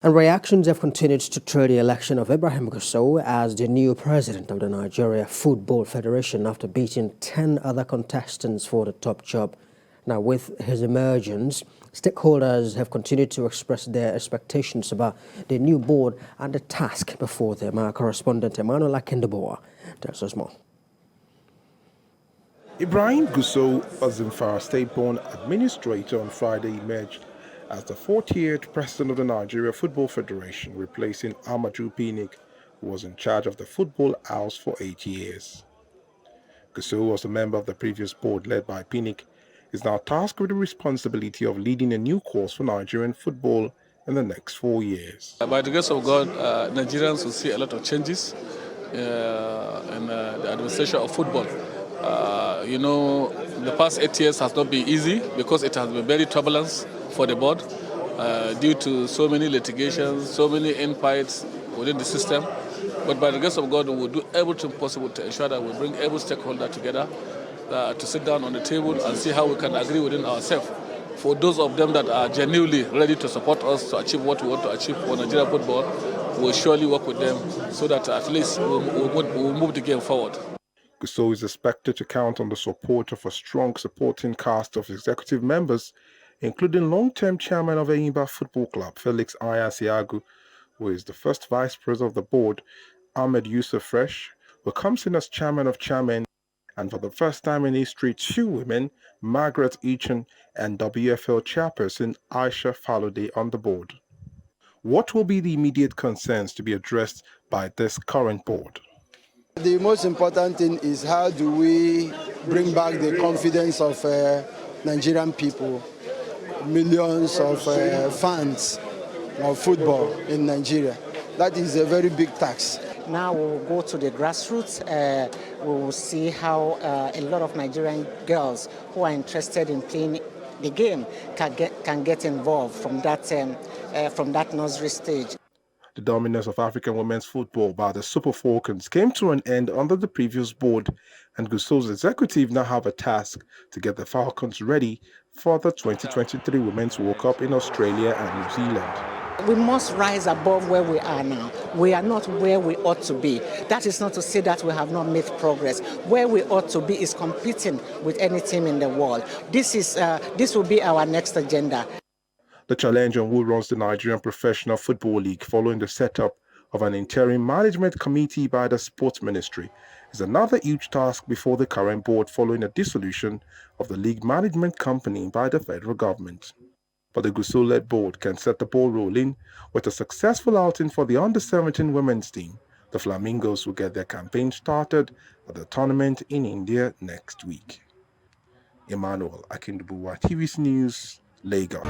And reactions have continued to trail the election of Ibrahim Gusau as the new president of the Nigeria Football Federation after beating 10 other contestants for the top job. Now, with his emergence, stakeholders have continued to express their expectations about the new board and the task before them. Our correspondent Emmanuel Akindaboa tells us more. Ibrahim Gusau, a Zamfara state-born administrator, on Friday emerged as the 40th president of the Nigeria Football Federation, replacing Amaju Pinnick, who was in charge of the Football House for 8 years. Gusau was a member of the previous board led by Pinnick, is now tasked with the responsibility of leading a new course for Nigerian football in the next 4 years. By the grace of God, Nigerians will see a lot of changes in the administration of football. The past 8 years has not been easy because it has been very turbulent for the board due to so many litigations, so many infights within the system. But by the grace of God, we will do everything possible to ensure that we bring every stakeholder together to sit down on the table and see how we can agree within ourselves. For those of them that are genuinely ready to support us to achieve what we want to achieve for Nigeria football, we'll surely work with them so that at least we'll move the game forward. Gusau is expected to count on the support of a strong supporting cast of executive members, including long-term chairman of Enyimba Football Club, Felix Ayasiagu, who is the first vice president of the board, Ahmed Yusuf Fresh, who comes in as chairman of chairmen, and for the first time in history, 2 women, Margaret Eachin and WFL chairperson Aisha Falode, on the board. What will be the immediate concerns to be addressed by this current board? The most important thing is how do we bring back the confidence of Nigerian people, millions of fans of football in Nigeria. That is a very big task. Now we'll go to the grassroots. We'll see how a lot of Nigerian girls who are interested in playing the game can get involved from that nursery stage. The dominance of African women's football by the Super Falcons came to an end under the previous board, and Gusau's executive now have a task to get the Falcons ready for the 2023 Women's World Cup in Australia and New Zealand. We must rise above where we are now. We are not where we ought to be. That is not to say that we have not made progress. Where we ought to be is competing with any team in the world. This will be our next agenda. The challenge on who runs the Nigerian Professional Football League following the setup of an interim management committee by the Sports Ministry is another huge task before the current board following a dissolution of the league management company by the federal government. But the Gusau-led board can set the ball rolling with a successful outing for the under-17 women's team. The Flamingos will get their campaign started at the tournament in India next week. Emmanuel Akindaboa, TVC News, Lagos.